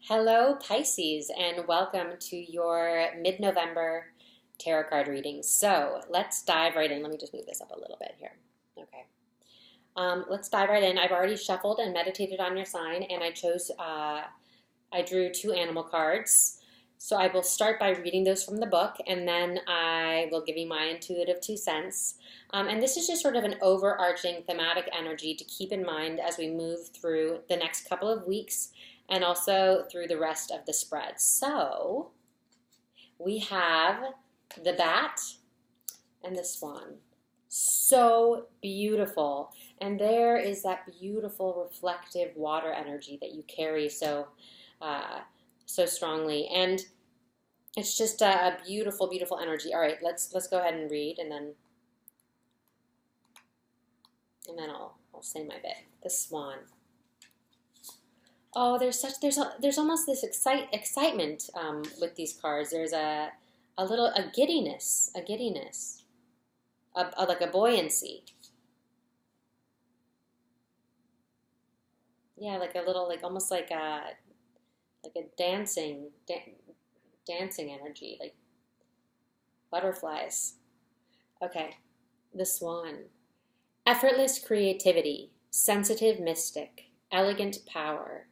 Hello, Pisces, and welcome to your mid-November tarot card reading. So let's dive right in. Let me just move this up a little bit here. Okay. Let's dive right in. I've already shuffled and meditated on your sign, and I drew two animal cards. So I will start by reading those from the book, and then I will give you my intuitive 2 cents. And this is just sort of an overarching thematic energy to keep in mind as we move through the next couple of weeks and also through the rest of the spread. So we have the bat and the swan. So beautiful. And there is that beautiful reflective water energy that you carry so strongly. And it's just a beautiful, beautiful energy. All right, let's go ahead and read, and then I'll say my bit. The swan. Oh, there's almost this excitement with these cards. There's a giddiness, like a buoyancy. Yeah, like a little, like almost like a dancing energy, like butterflies. Okay, the swan. Effortless creativity, sensitive mystic, elegant power.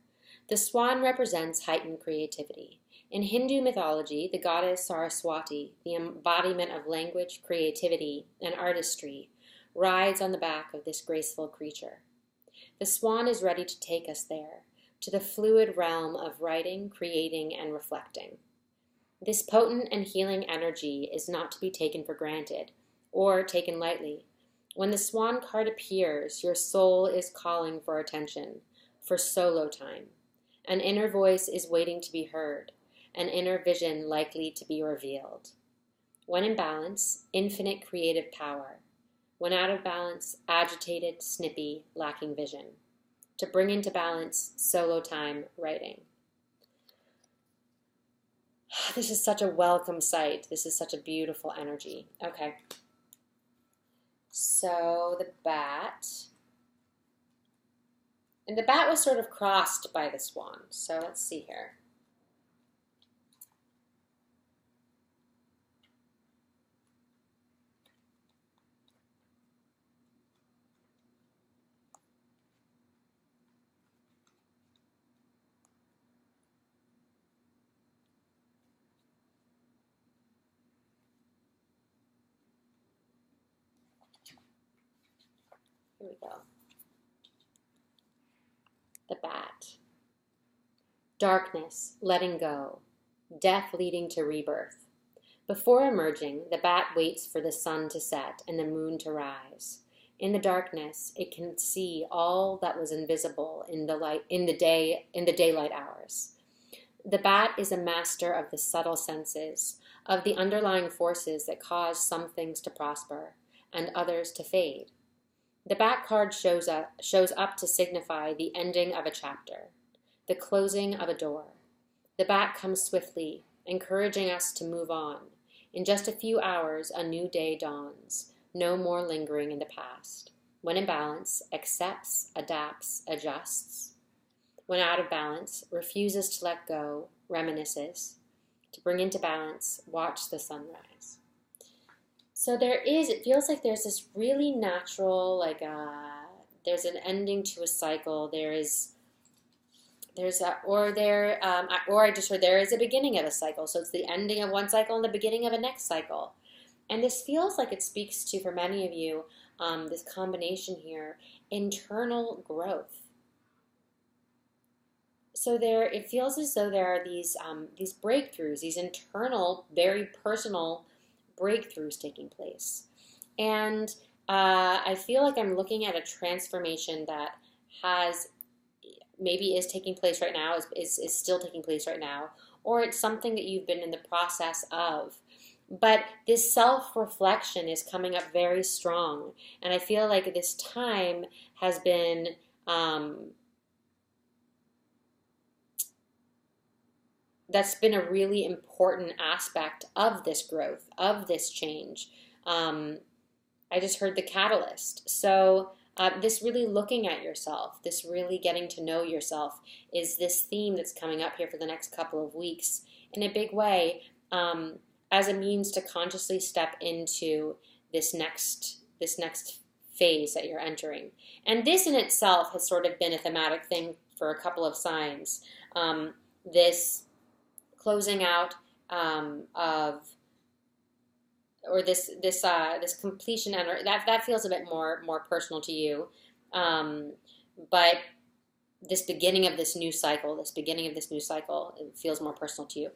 The swan represents heightened creativity. In Hindu mythology, the goddess Saraswati, the embodiment of language, creativity, and artistry, rides on the back of this graceful creature. The swan is ready to take us there, to the fluid realm of writing, creating, and reflecting. This potent and healing energy is not to be taken for granted or taken lightly. When the swan card appears, your soul is calling for attention, for solo time. An inner voice is waiting to be heard, an inner vision likely to be revealed. When in balance, infinite creative power. When out of balance, agitated, snippy, lacking vision. To bring into balance, solo time, writing. This is such a welcome sight. This is such a beautiful energy. Okay. So the bat. And the bat was sort of crossed by the swan. So let's see here. Here we go. The bat. Darkness, letting go. Death leading to rebirth. Before emerging, the bat waits for the sun to set and the moon to rise. In the darkness, it can see all that was invisible in the daylight hours. The bat is a master of the subtle senses, of the underlying forces that cause some things to prosper and others to fade. The bat card shows up to signify the ending of a chapter, the closing of a door. The bat comes swiftly, encouraging us to move on. In just a few hours, a new day dawns. No more lingering in the past. When in balance, accepts, adapts, adjusts. When out of balance, refuses to let go, reminisces. To bring into balance, watch the sunrise. So it feels like there's this really natural, there's an ending to a cycle. There is a beginning of a cycle. So it's the ending of one cycle and the beginning of a next cycle. And this feels like it speaks to, for many of you, this combination here, internal growth. So it feels as though there are these breakthroughs, these internal, very personal breakthroughs taking place. And I feel like I'm looking at a transformation that is taking place right now, is still taking place right now, or it's something that you've been in the process of. But this self-reflection is coming up very strong. And I feel like this time has been that's been a really important aspect of this growth, of this change. I just heard the catalyst. So This really looking at yourself, this really getting to know yourself is this theme that's coming up here for the next couple of weeks in a big way, as a means to consciously step into this next phase that you're entering. And this in itself has sort of been a thematic thing for a couple of signs. This closing out of, or this completion, and that feels a bit more personal to you, but this beginning of this new cycle, it feels more personal to you.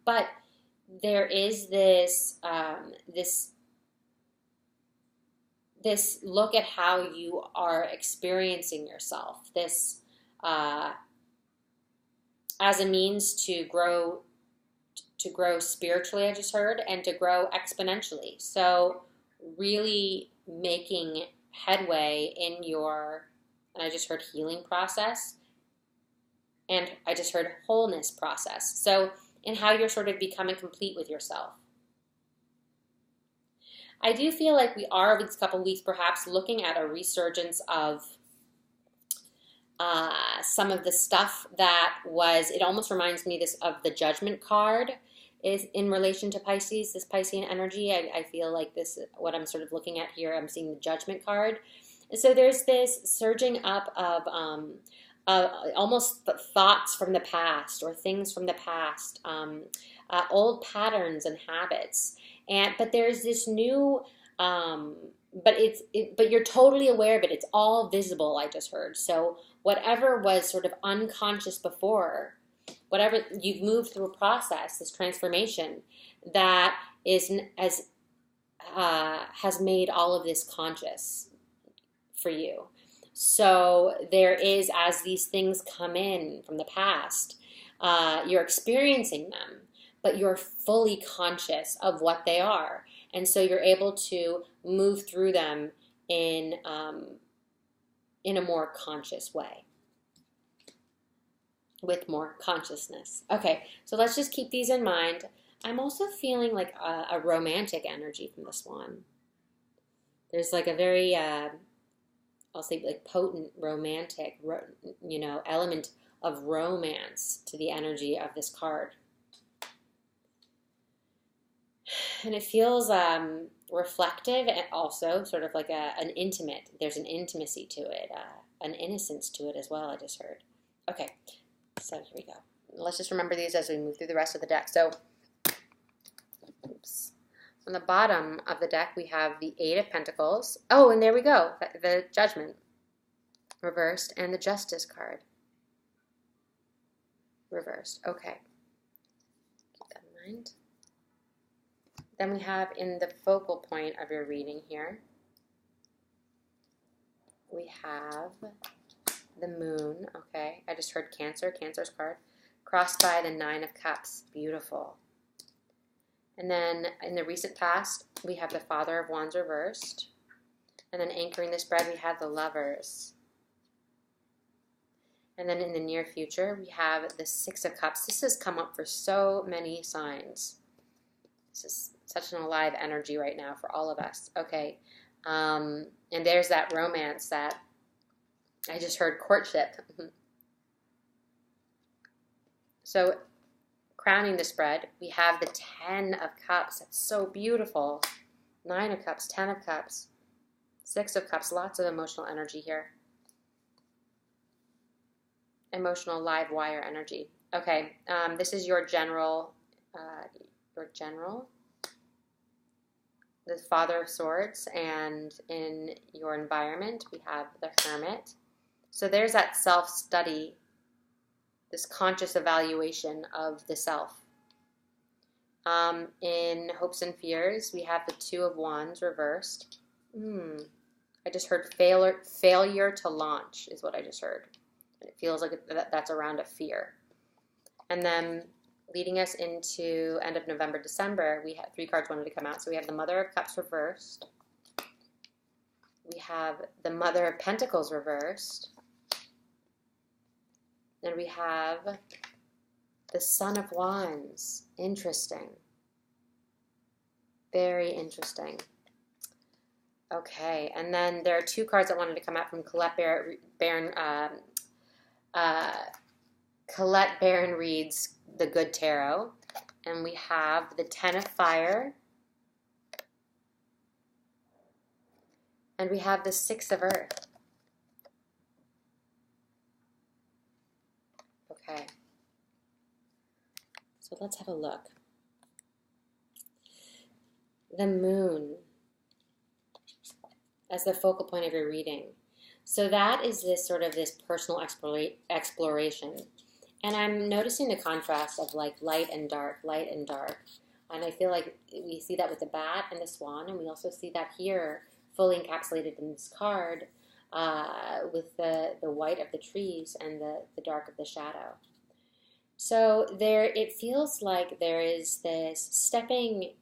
But there is this this look at how you are experiencing yourself. This as a means to grow spiritually, I just heard, and to grow exponentially. So really making headway in your, and I just heard healing process, and I just heard wholeness process. So in how you're sort of becoming complete with yourself. I do feel like we are, over these couple of weeks, perhaps looking at a resurgence of some of the stuff that was, it almost reminds me of the Judgment card is in relation to Pisces, this Piscean energy. I feel like this, what I'm sort of looking at here, I'm seeing the Judgment card. And so there's this surging up of almost thoughts from the past or things from the past, old patterns and habits. But there's this new, but you're totally aware of it. It's all visible, I just heard. So whatever was sort of unconscious before, whatever you've moved through a process, this transformation that has made all of this conscious for you. So there is, as these things come in from the past, you're experiencing them, but you're fully conscious of what they are. And so you're able to move through them in a more conscious way, with more consciousness. Okay, so let's just keep these in mind. I'm also feeling like a romantic energy from this one. There's like a very, I'll say like potent romantic, element of romance to the energy of this card. And it feels reflective and also sort of like an intimate, there's an intimacy to it, an innocence to it as well, I just heard. Okay, so here we go. Let's just remember these as we move through the rest of the deck. So, oops. On the bottom of the deck, we have the Eight of Pentacles. Oh, and there we go, the Judgment reversed, and the Justice card reversed. Okay, keep that in mind. Then we have in the focal point of your reading here, we have the Moon. Okay, I just heard Cancer, Cancer's card, crossed by the Nine of Cups. Beautiful. And then in the recent past, we have the Father of Wands reversed. And then anchoring the spread, we have the Lovers. And then in the near future, we have the Six of Cups. This has come up for so many signs. This is such an alive energy right now for all of us. Okay, and there's that romance that I just heard, courtship. So crowning the spread, we have the Ten of Cups. That's so beautiful. Nine of Cups, Ten of Cups, Six of Cups. Lots of emotional energy here. Emotional live wire energy. Okay, this is your general, the Father of Swords, and in your environment, we have the Hermit. So there's that self-study, this conscious evaluation of the self. In Hopes and Fears, we have the Two of Wands reversed. I just heard failure to launch is what I just heard. And it feels like that's around a fear. And then leading us into end of November, December, we have three cards wanted to come out. So we have the Mother of Cups reversed. We have the Mother of Pentacles reversed. And we have the Son of Wands. Interesting. Very interesting. Okay, and then there are two cards that wanted to come out from uh, Colette Baron Reed's The Good Tarot. And we have the Ten of Fire. And we have the Six of Earth. Okay. So let's have a look. The moon as the focal point of your reading. So that is this sort of this personal exploration. And I'm noticing the contrast of like light and dark, light and dark. And I feel like we see that with the bat and the swan, and we also see that here fully encapsulated in this card with the white of the trees and the dark of the shadow. So there, it feels like there is this stepping,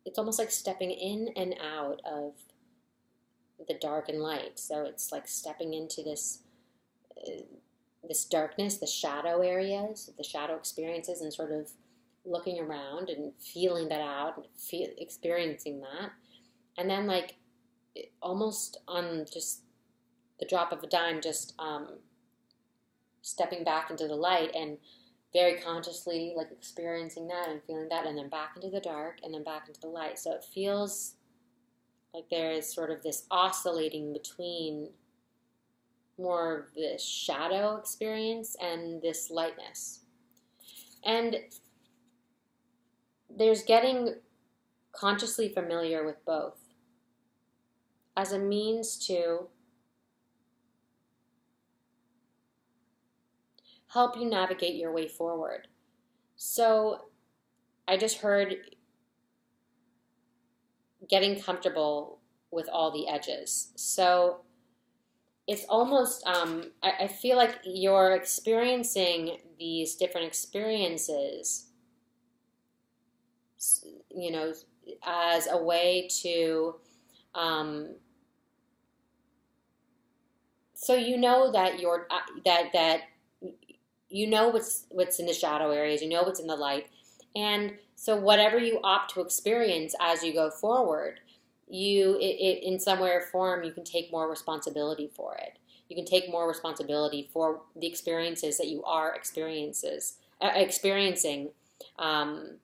it's almost like stepping in and out of the dark and light. So it's like stepping into this this darkness, the shadow areas, the shadow experiences, and sort of looking around and feeling that out, and experiencing that. And then like almost on just the drop of a dime, just stepping back into the light and very consciously like experiencing that and feeling that, and then back into the dark and then back into the light. So it feels like there is sort of this oscillating between more of this shadow experience and this lightness. And there's getting consciously familiar with both as a means to help you navigate your way forward. So I just heard getting comfortable with all the edges. So it's almost, I feel like you're experiencing these different experiences, you know, as a way to, so you know that you're, that you know what's in the shadow areas, you know what's in the light, and so whatever you opt to experience as you go forward, in some way or form, you can take more responsibility for it. You can take more responsibility for the experiences that you are experiencing. You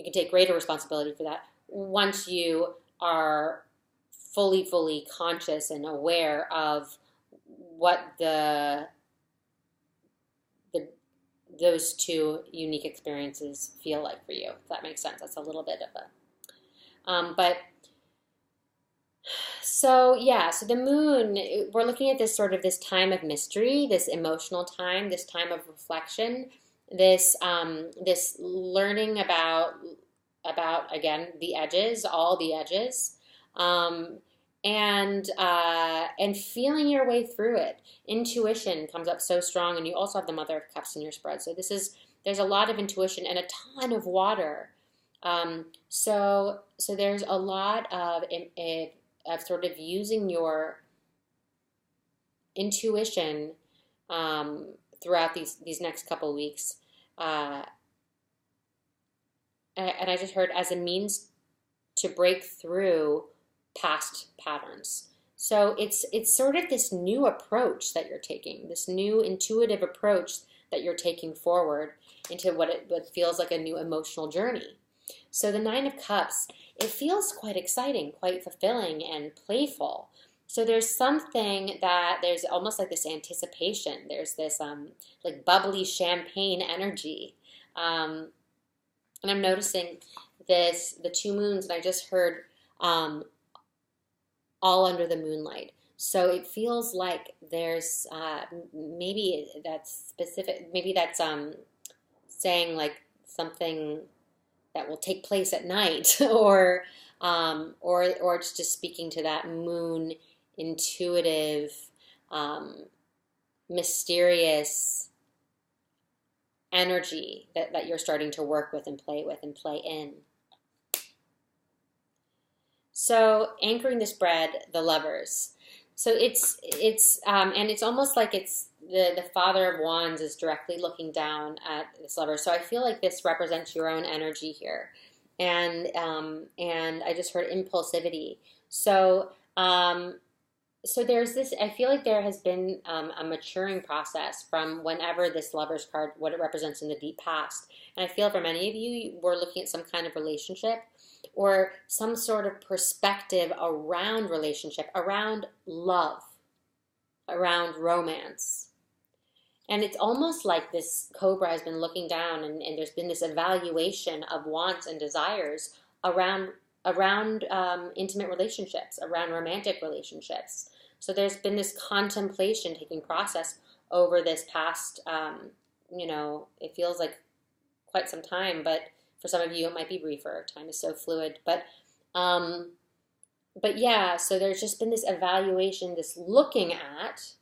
can take greater responsibility for that once you are fully conscious and aware of what those two unique experiences feel like for you. If that makes sense. That's a little bit of a but so yeah, so the moon, we're looking at this sort of this time of mystery, this emotional time, this time of reflection, this this learning about again the edges, all the edges, and feeling your way through it. Intuition comes up so strong, and you also have the Mother of Cups in your spread. So there's a lot of intuition and a ton of water. So there's a lot of sort of using your intuition throughout these next couple weeks. And I just heard as a means to break through past patterns. So it's sort of this new approach that you're taking, this new intuitive approach that you're taking forward into what feels like a new emotional journey. So the Nine of Cups, it feels quite exciting, quite fulfilling and playful. So there's something that there's almost like this anticipation. There's this like bubbly champagne energy. And I'm noticing the two moons, and I just heard all under the moonlight. So it feels like there's maybe that's specific, maybe that's saying like something that will take place at night, or it's just speaking to that moon intuitive, mysterious energy that you're starting to work with and play in. So anchoring the spread, the Lovers. So it's and it's almost like it's the Father of Wands is directly looking down at this Lover. So I feel like this represents your own energy here. and I just heard impulsivity. So so there's this, I feel like there has been a maturing process from whenever this Lover's card, what it represents in the deep past. And I feel for many of you, we're looking at some kind of relationship or some sort of perspective around relationship, around love, around romance. And it's almost like this cobra has been looking down, and there's been this evaluation of wants and desires around intimate relationships, around romantic relationships. So there's been this contemplation taking process over this past, it feels like quite some time, but for some of you it might be briefer. Time is so fluid, um, but yeah. So there's just been this evaluation, this looking at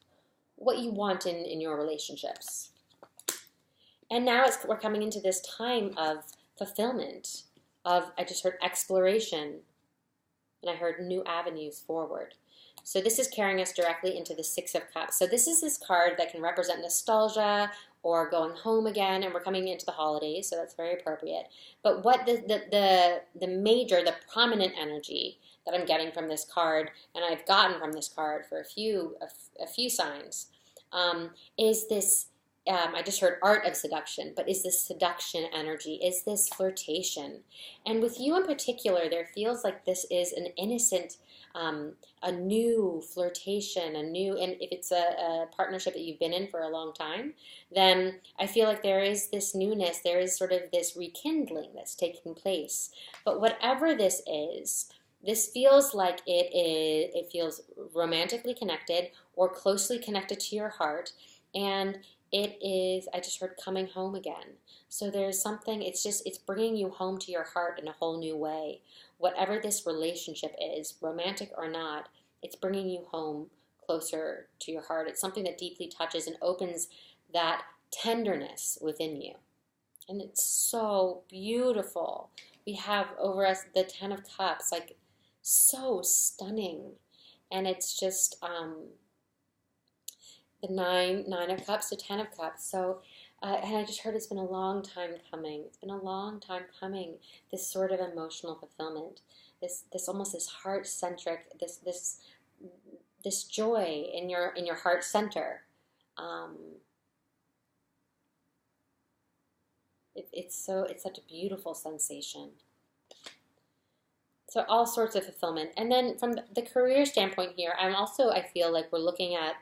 what you want in your relationships. And now we're coming into this time of fulfillment, I just heard exploration, and I heard new avenues forward. So this is carrying us directly into the Six of Cups. So this is this card that can represent nostalgia or going home again, and we're coming into the holidays, so that's very appropriate. But what the major, the prominent energy that I'm getting from this card, and I've gotten from this card for a few signs, is this. I just heard art of seduction, but is this seduction energy? Is this flirtation? And with you in particular, there feels like this is an innocent, a new flirtation, and if it's a partnership that you've been in for a long time, then I feel like there is this newness, there is sort of this rekindling that's taking place. But whatever this is, this feels like it feels romantically connected or closely connected to your heart, and it is, I just heard coming home again. So there's something, it's bringing you home to your heart in a whole new way. Whatever this relationship is, romantic or not, it's bringing you home closer to your heart. It's something that deeply touches and opens that tenderness within you. And it's so beautiful. We have over us the Ten of Cups, like so stunning. And it's just, the nine of cups to 10 of cups. So, and I just heard it's been a long time coming. It's been a long time coming. This sort of emotional fulfillment, this almost this heart centric, this joy in your heart center. It's such a beautiful sensation. So all sorts of fulfillment. And then from the career standpoint here, I feel like we're looking at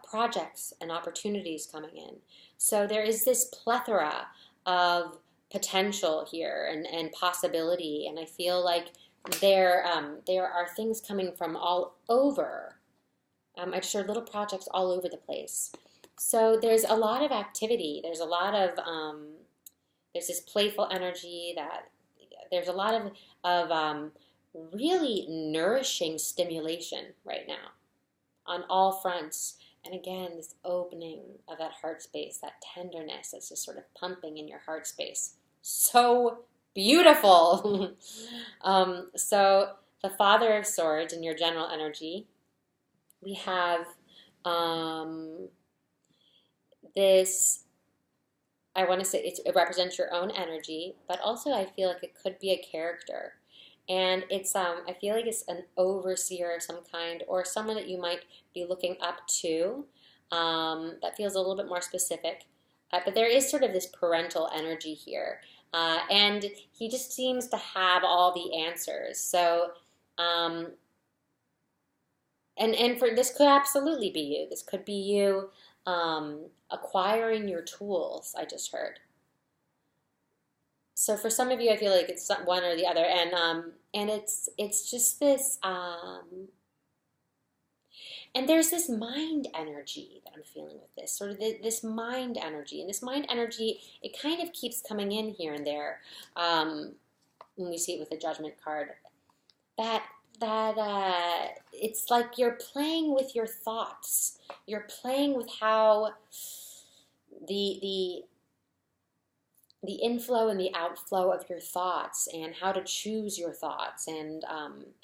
projects and opportunities coming in. So there is this plethora of potential here and possibility, and I feel like there are things coming from all over. I just heard little projects all over the place. So there's a lot of activity. There's a lot of there's this playful energy, that there's a lot of really nourishing stimulation right now on all fronts. And again, this opening of that heart space, that tenderness that's just sort of pumping in your heart space. So beautiful. So the Father of Swords in your general energy, we have this, I want to say it represents your own energy, but also I feel like it could be a character. And it's, I feel like it's an overseer of some kind, or someone that you might be looking up to. That feels a little bit more specific. But there is sort of this parental energy here. And he just seems to have all the answers. So, and for this could absolutely be you. This could be you acquiring your tools, I just heard. So for some of you, I feel like it's one or the other, and it's just this, and there's this mind energy that I'm feeling with this, sort of this mind energy, and this mind energy, it kind of keeps coming in here and there, when we see it with the Judgment card, that it's like you're playing with your thoughts, you're playing with how the inflow and the outflow of your thoughts, and how to choose your thoughts, and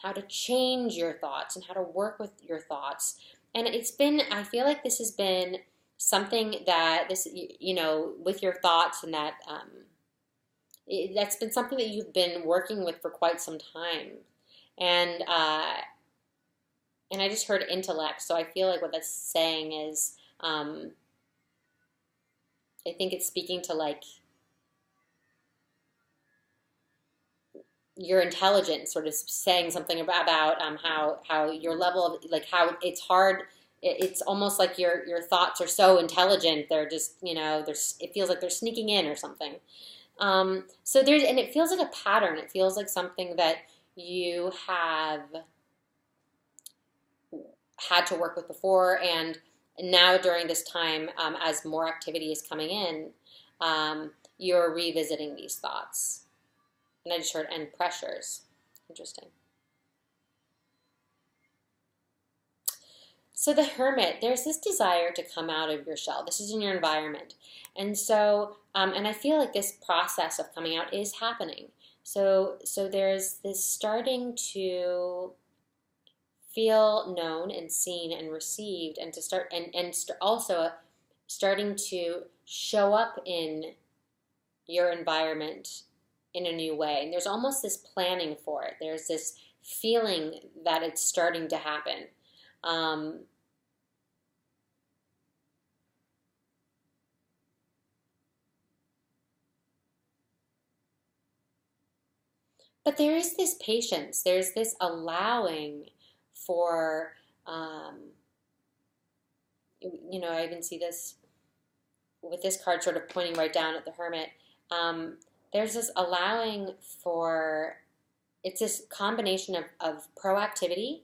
how to change your thoughts, and how to work with your thoughts. And I feel like this has been something that with your thoughts, and that That's been something that you've been working with for quite some time. And and I just heard intellect, so I feel like what that's saying is, I think it's speaking to like your intelligence, sort of saying something about how your level of like how it's hard. It's almost like your thoughts are so intelligent. They're just there's it feels like they're sneaking in or something. So there's and it feels like a pattern. It feels like something that you have had to work with before, and now during this time, as more activity is coming in, you're revisiting these thoughts. And I just heard and pressures. Interesting. So the hermit, there's this desire to come out of your shell. This is in your environment. And so, and I feel like this process of coming out is happening. So there's this starting to feel known and seen and received, and to start also starting to show up in your environment in a new way. And there's almost this planning for it. There's this feeling that it's starting to happen. But there is this patience. There's this allowing for, I even see this with this card sort of pointing right down at the hermit. There's this allowing for, it's this combination of proactivity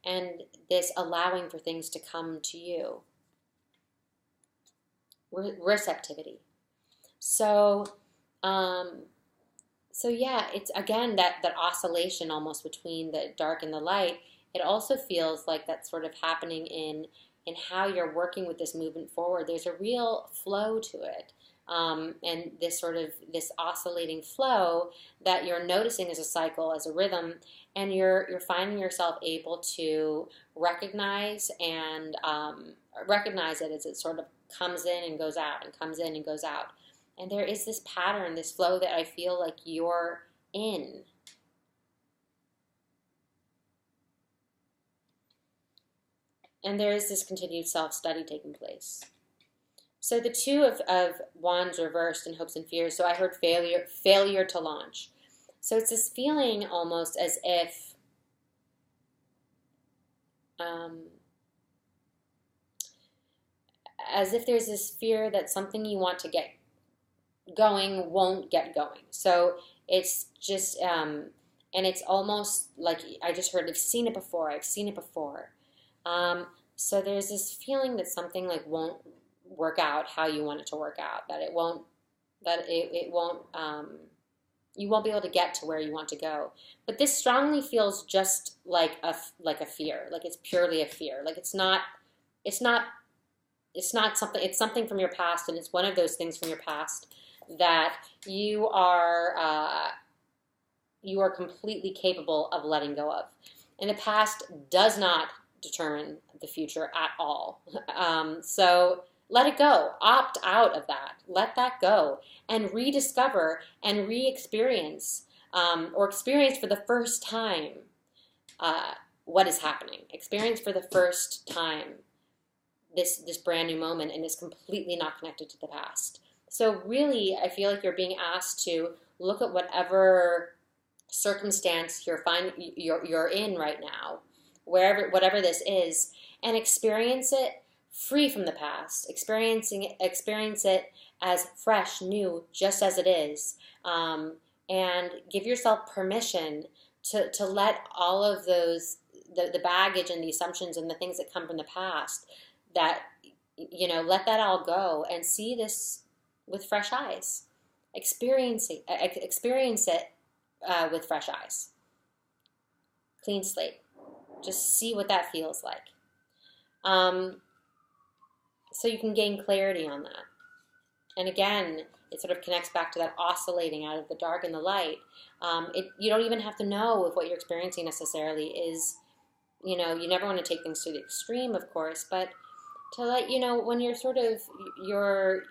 and this allowing for things to come to you. Receptivity. So, so yeah, it's again that oscillation almost between the dark and the light. It also feels like that's sort of happening in how you're working with this movement forward. There's a real flow to it. And this oscillating flow that you're noticing as a cycle, as a rhythm, and you're finding yourself able to recognize recognize it as it sort of comes in and goes out and comes in and goes out. And there is this pattern, this flow that I feel like you're in. And there is this continued self-study taking place. So the two of wands reversed in hopes and fears. So I heard failure to launch. So it's this feeling almost as if there's this fear that something you want to get going won't get going. So it's just, and it's almost like I just heard, I've seen it before. I've seen it before. So there's this feeling that something like won't work out how you want it to work out, that it won't, you won't be able to get to where you want to go. But this strongly feels just like a fear, like it's purely a fear. Like it's not something, it's something from your past, and it's one of those things from your past that you are completely capable of letting go of. And the past does not determine the future at all. So let it go. Opt out of that. Let that go and rediscover and re-experience, or experience for the first time what is happening. Experience for the first time this brand new moment, and is completely not connected to the past. So really, I feel like you're being asked to look at whatever circumstance you're in right now, whatever this is, and experience it free from the past. Experience it as fresh, new, just as it is, and give yourself permission to let all of those the baggage and the assumptions and the things that come from the past, that let that all go and see this with fresh eyes. Experience it with fresh eyes. Clean slate. Just see what that feels like. So you can gain clarity on that. And again, it sort of connects back to that oscillating out of the dark and the light. You don't even have to know if what you're experiencing necessarily is, you never want to take things to the extreme, of course, but to let when you're sort of, you're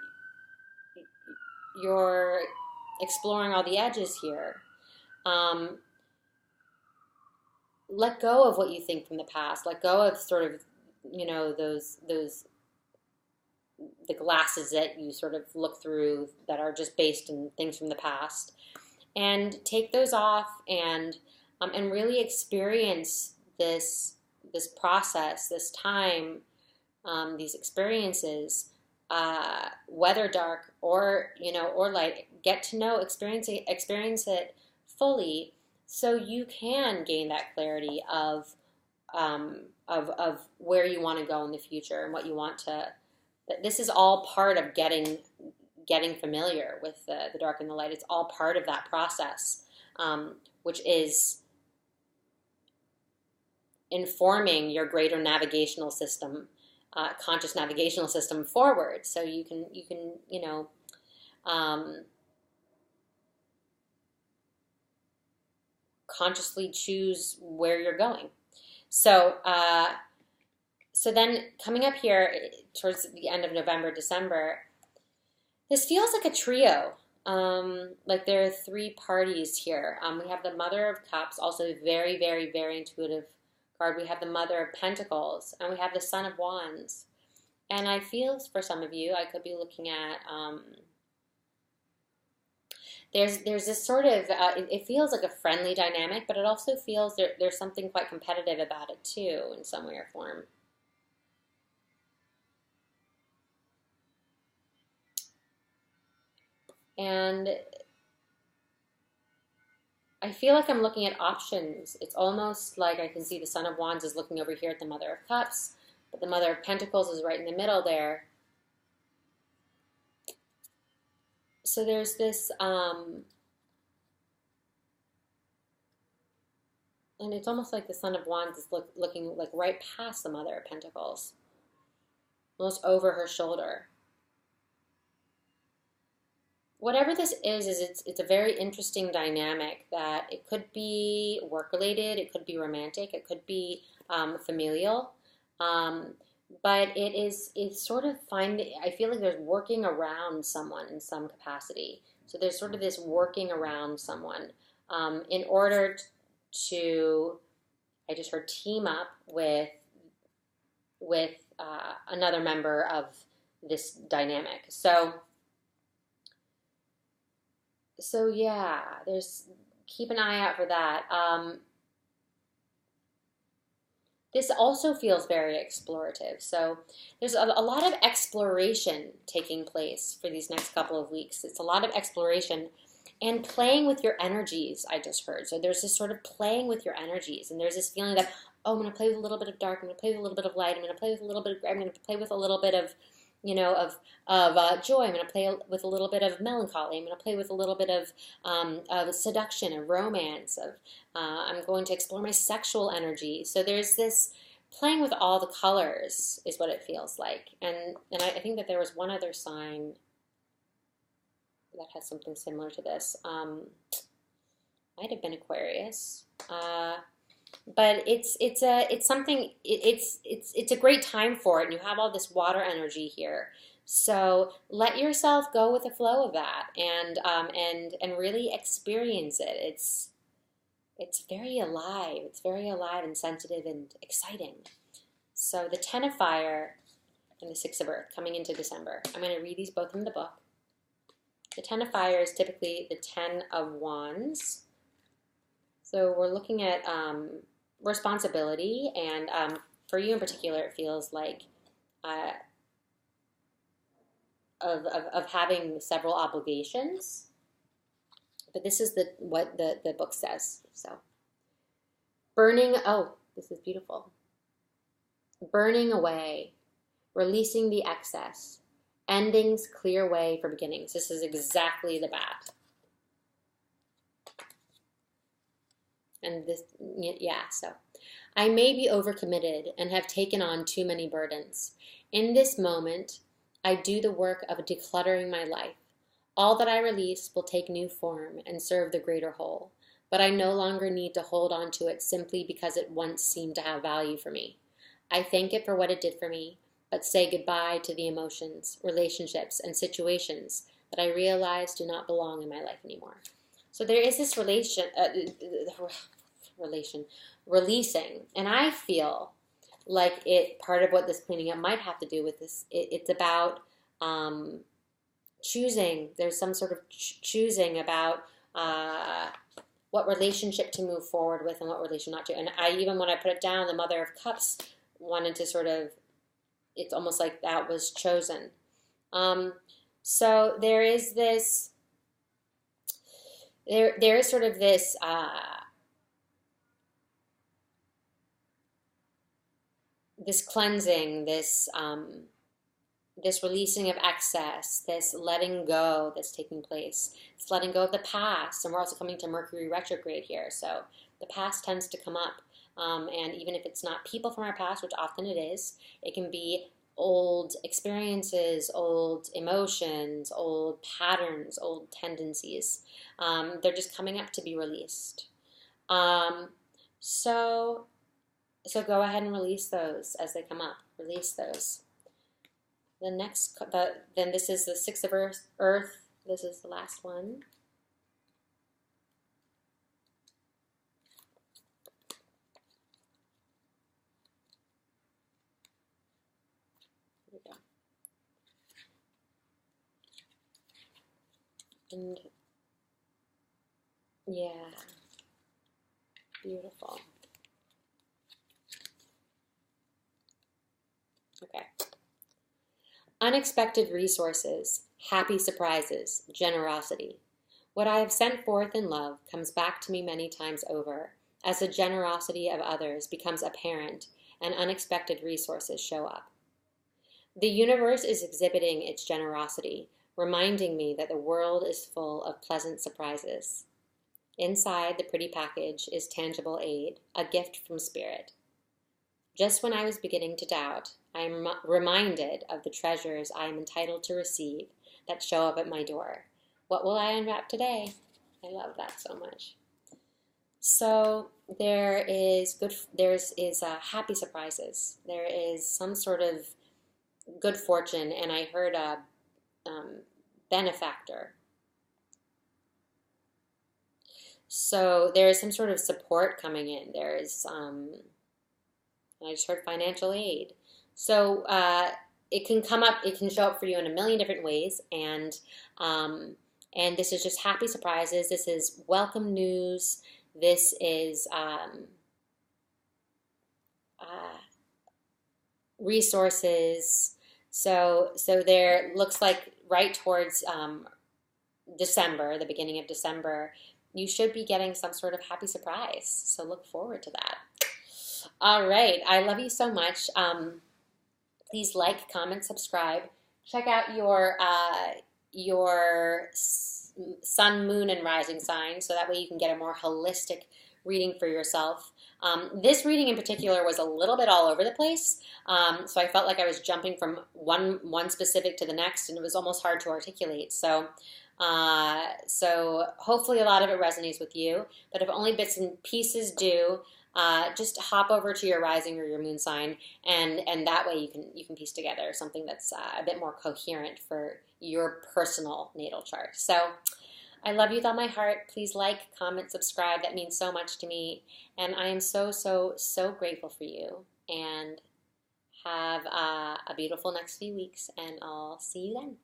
exploring all the edges here. Um, Let go of what you think from the past. Let go of sort of, those the glasses that you sort of look through that are just based in things from the past, and take those off and really experience this process, this time, these experiences, whether dark or light. Get to know, experience it fully, so you can gain that clarity of where you want to go in the future and what you want to. This is all part of getting familiar with the dark and the light. It's all part of that process, which is informing your greater navigational system, conscious navigational system forward. So you can consciously choose where you're going. So so then coming up here towards the end of November, December, this feels like a trio. Like there are three parties here. We have the Mother of Cups, also very, very, very intuitive card. We have the Mother of Pentacles, and we have the Son of Wands. And I feel for some of you, I could be looking at, there's this sort of, it feels like a friendly dynamic, but it also feels there's something quite competitive about it too, in some way or form. And I feel like I'm looking at options. It's almost like I can see the Son of Wands is looking over here at the Mother of Cups, but the Mother of Pentacles is right in the middle there. So there's this, and it's almost like the Son of Wands is looking like right past the Mother of Pentacles, almost over her shoulder. Whatever this is it's a very interesting dynamic that it could be work-related, it could be romantic, it could be familial, but it's sort of I feel like there's working around someone in some capacity. So there's sort of this working around someone in order to, I just heard, team up with another member of this dynamic. So yeah, keep an eye out for that. This also feels very explorative. So there's a lot of exploration taking place for these next couple of weeks. It's a lot of exploration and playing with your energies, I just heard. So there's this sort of playing with your energies, and there's this feeling that, oh, I'm going to play with a little bit of dark, I'm going to play with a little bit of light, I'm going to play with a little bit of, I'm going to play with a little bit of, joy. I'm going to play with a little bit of melancholy. I'm going to play with a little bit of seduction, of romance. I'm going to explore my sexual energy. So there's this playing with all the colors is what it feels like. And I think that there was one other sign that has something similar to this. Might have been Aquarius. But it's a great time for it, and you have all this water energy here. So let yourself go with the flow of that, and really experience it. It's very alive. It's very alive and sensitive and exciting. So the Ten of Fire and the Six of Earth coming into December. I'm going to read these both from the book. The Ten of Fire is typically the Ten of Wands. So we're looking at responsibility, and for you in particular, it feels like of having several obligations. But this is what the book says. So burning. Oh, this is beautiful. Burning away, releasing the excess, endings clear way for beginnings. This is exactly the bat. And this, yeah, so I may be overcommitted and have taken on too many burdens. In this moment, I do the work of decluttering my life. All that I release will take new form and serve the greater whole, but I no longer need to hold on to it simply because it once seemed to have value for me. I thank it for what it did for me, but say goodbye to the emotions, relationships, and situations that I realize do not belong in my life anymore. So there is this releasing, and I feel like part of what this cleaning up might have to do with this. It's about choosing. There's some sort of choosing about what relationship to move forward with and what relation not to. And even when I put it down, the Mother of Cups wanted to sort of, it's almost like that was chosen. So there is this, there is sort of this, this cleansing, this releasing of excess, this letting go that's taking place. It's letting go of the past, and we're also coming to Mercury retrograde here, so the past tends to come up. And even if it's not people from our past, which often it is, it can be old experiences, old emotions, old patterns, old tendencies. They're just coming up to be released. So go ahead and release those as they come up. Release those. Then this is the Six of Earth. This is the last one. Here we go. And yeah, beautiful. Okay. Unexpected resources, happy surprises, generosity. What I have sent forth in love comes back to me many times over, as the generosity of others becomes apparent and unexpected resources show up. The universe is exhibiting its generosity, reminding me that the world is full of pleasant surprises. Inside the pretty package is tangible aid, a gift from Spirit. Just when I was beginning to doubt, I am reminded of the treasures I am entitled to receive that show up at my door. What will I unwrap today? I love that so much. So there is happy surprises. There is some sort of good fortune, and I heard a benefactor. So there is some sort of support coming in. There is I just heard financial aid. So it can come up, it can show up for you in a million different ways, and this is just happy surprises. This is welcome news. This is resources. So there looks like right towards December, the beginning of December, you should be getting some sort of happy surprise. So look forward to that. All right. I love you so much. Please like, comment, subscribe. Check out your sun, moon, and rising sign, so that way you can get a more holistic reading for yourself. This reading in particular was a little bit all over the place, so I felt like I was jumping from one specific to the next, and it was almost hard to articulate. So hopefully a lot of it resonates with you, but if only bits and pieces do, just hop over to your rising or your moon sign, and that way you can piece together something that's a bit more coherent for your personal natal chart. So I love you with all my heart. Please like, comment, subscribe. That means so much to me, and I am so grateful for you. And have a beautiful next few weeks, and I'll see you then.